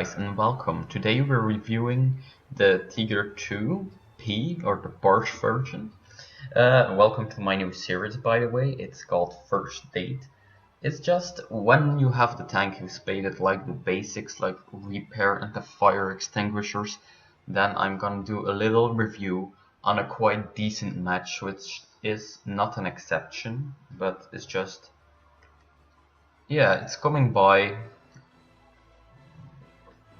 guys and welcome. Today we're reviewing the Tigger 2P or the Porsche version. Welcome to my new series, by the way. It's called First Date. It's just when you have the tank, you spade like the basics like repair and the fire extinguishers. Then I'm gonna do a little review on a quite decent match, which is not an exception, but it's just, yeah, it's coming by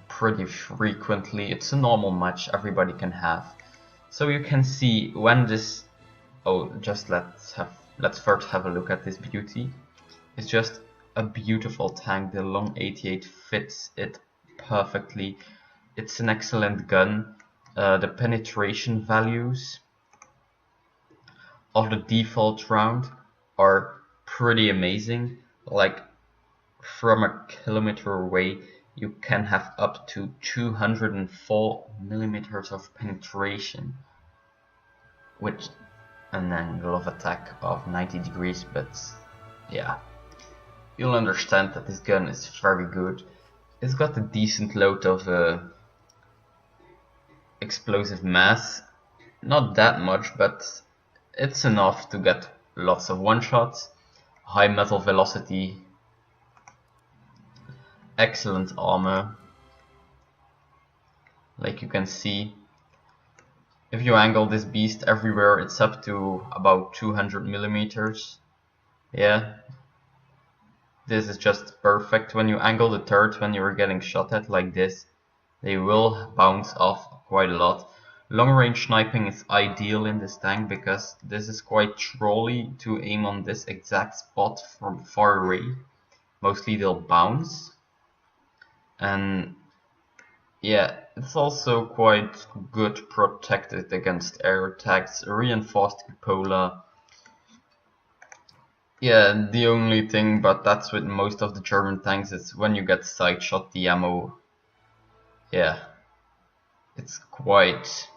pretty frequently. It's a normal match everybody can have. So you can see when this, let's first have a look at this beauty. It's just a beautiful tank. The long 88 fits it perfectly. It's an excellent gun. The penetration values of the default round are pretty amazing. Like from a kilometer away you can have up to 204 millimeters of penetration with an angle of attack of 90 degrees, but yeah, you'll understand that this gun is very good. It's got a decent load of explosive mass, not that much, but it's enough to get lots of one-shots, high metal velocity, excellent armor. Like you can see, if you angle this beast everywhere, it's up to about 200 millimeters. Yeah, this is just perfect. When you angle the turret when you're getting shot at like this, they will bounce off quite a lot. Long range sniping is ideal in this tank because this is quite trolly to aim on this exact spot from far away. Mostly they'll bounce. And yeah, it's also quite good protected against air attacks, reinforced cupola. Yeah, the only thing, but that's with most of the German tanks, is when you get side shot, the ammo, yeah, it's quite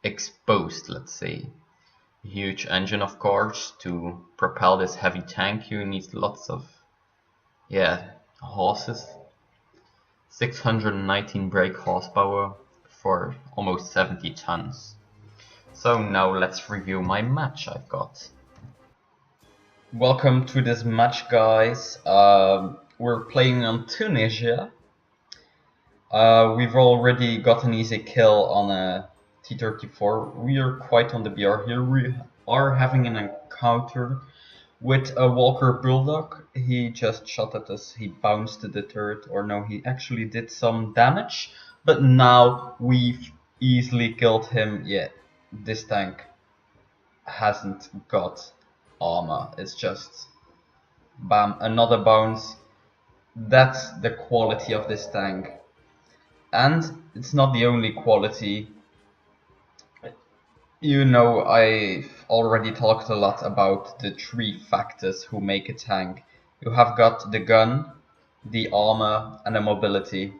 exposed, let's say. Huge engine, of course. To propel this heavy tank you need lots of, yeah, horses. 619 brake horsepower for almost 70 tons. So now let's review my match I've got. Welcome to this match, guys. We're playing on Tunisia. We've already got an easy kill on a T-34. We are quite on the BR here. We are having an encounter with a Walker Bulldog. He just shot at us, he bounced the turret, or no, he actually did some damage, but now we've easily killed him. Yeah, this tank hasn't got armor, it's just bam, another bounce. That's the quality of this tank, and it's not the only quality. You know, I've already talked a lot about the three factors who make a tank. You have got the gun, the armor, and the mobility.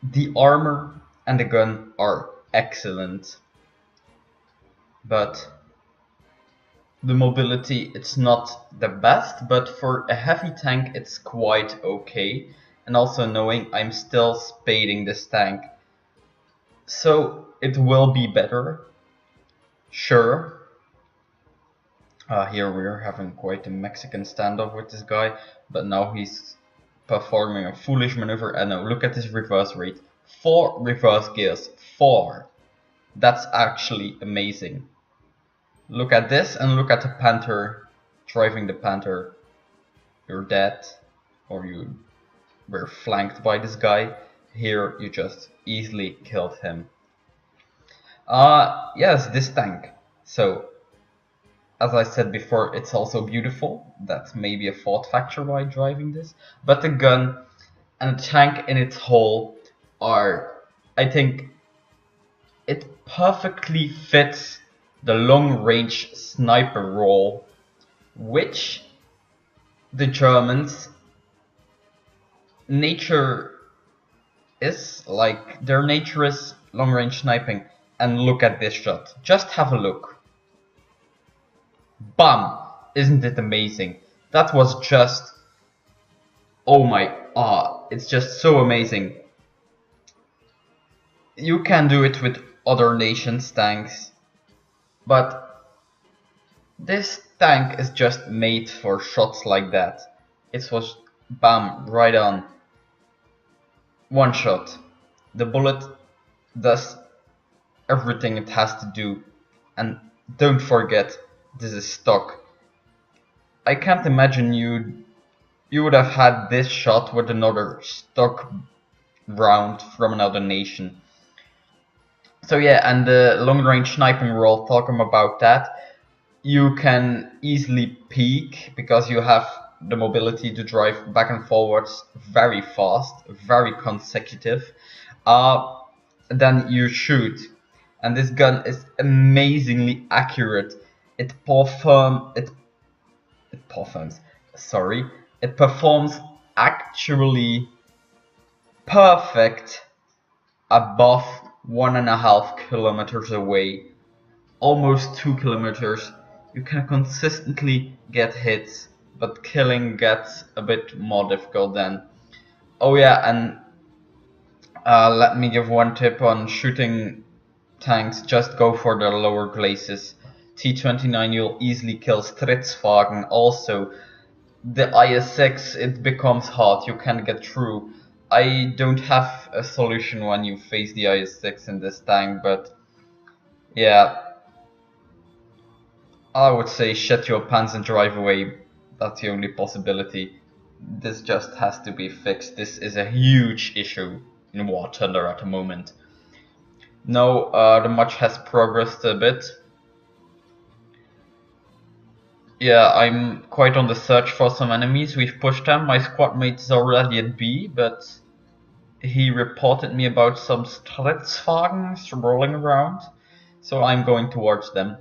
The armor and the gun are excellent, but the mobility, it's not the best, but for a heavy tank it's quite okay. And also knowing I'm still spading this tank, so it will be better. Sure. Here we're having quite a Mexican standoff with this guy, but now he's performing a foolish maneuver. And now look at this reverse rate. 4 reverse gears. 4. That's actually amazing. Look at this and look at the Panther driving the Panther. You're dead, or you were flanked by this guy. Here you just easily killed him. Yes, this tank. So, as I said before, it's also beautiful. That's maybe a fault factor why driving this. But the gun and the tank in its whole are, I think, it perfectly fits the long range sniper role, which the Germans' nature is. Like, their nature is long range sniping. And look at this shot. Just have a look. Bam! Isn't it amazing? That was just... oh my... it's just so amazing. You can do it with other nations' tanks, but this tank is just made for shots like that. It was bam, right on. One shot. The bullet does everything it has to do. And don't forget, this is stock. I can't imagine you would have had this shot with another stock round from another nation. So yeah, and the long range sniping, we're all talking about that. You can easily peek because you have the mobility to drive back and forwards very fast, very consecutive. Then you shoot, and this gun is amazingly accurate. It performs actually perfect above 1.5 kilometers away, almost 2 kilometers. You can consistently get hits, but killing gets a bit more difficult then. Oh yeah, and let me give one tip on shooting tanks. Just go for the lower glacis. T29, you'll easily kill Stridswagen. Also, the IS-6, it becomes hard. You can't get through. I don't have a solution when you face the IS-6 in this tank, but yeah, I would say shut your pants and drive away. That's the only possibility. This just has to be fixed. This is a huge issue in War Thunder at the moment. No, the match has progressed a bit. Yeah, I'm quite on the search for some enemies. We've pushed them. My squad mate is already at B, but he reported me about some Stridswagens rolling around, so I'm going towards them.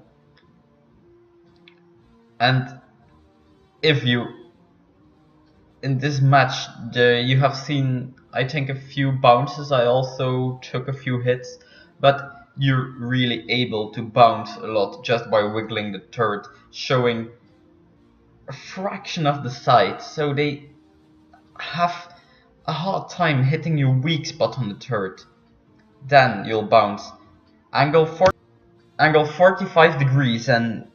And if you, in this match, you have seen, I think, a few bounces. I also took a few hits, but you're really able to bounce a lot just by wiggling the turret, showing a fraction of the sight, so they have a hard time hitting your weak spot on the turret. Then you'll bounce. Angle 45 degrees, and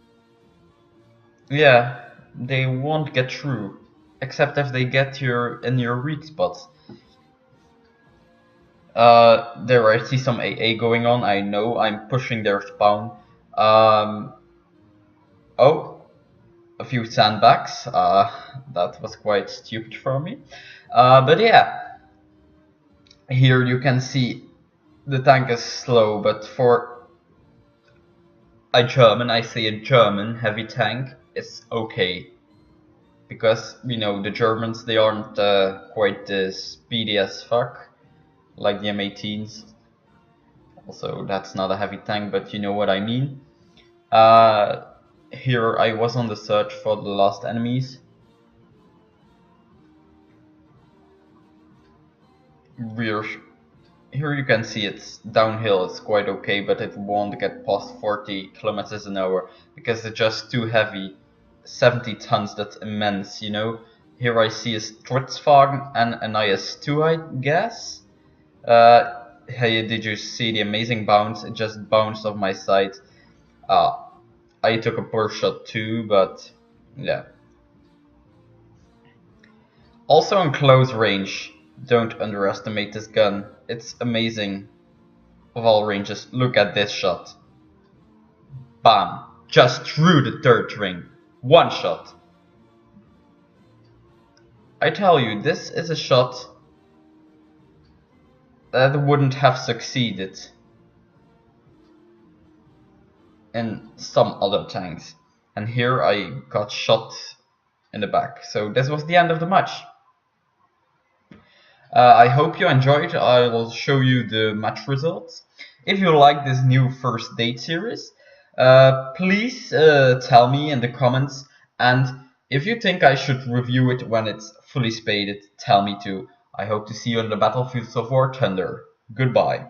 yeah, they won't get through, except if they get in your weak spots. There I see some AA going on. I know I'm pushing their spawn. Oh, a few sandbags. That was quite stupid for me. But yeah, here you can see the tank is slow, but for a German, I say a German heavy tank, it's okay. Because, you know, the Germans, they aren't quite speedy as fuck, like the M18s. Also, that's not a heavy tank, but you know what I mean. Here I was on the search for the lost enemies. Here you can see it's downhill, it's quite okay, but it won't get past 40 kilometers an hour because it's just too heavy. 70 tons, that's immense, you know. Here I see a Stridswagen and an IS-2, I guess. Hey, did you see the amazing bounce? It just bounced off my sight. I took a poor shot too, but yeah. Also in close range, don't underestimate this gun. It's amazing of all ranges. Look at this shot. Bam! Just through the third ring. One shot. I tell you, this is a shot that wouldn't have succeeded in some other tanks. And here I got shot in the back. So this was the end of the match. I hope you enjoyed. I will show you the match results. If you like this new first date series, please tell me in the comments, and if you think I should review it when it's fully spaded, tell me too. I hope to see you on the battlefields of War Thunder. Goodbye.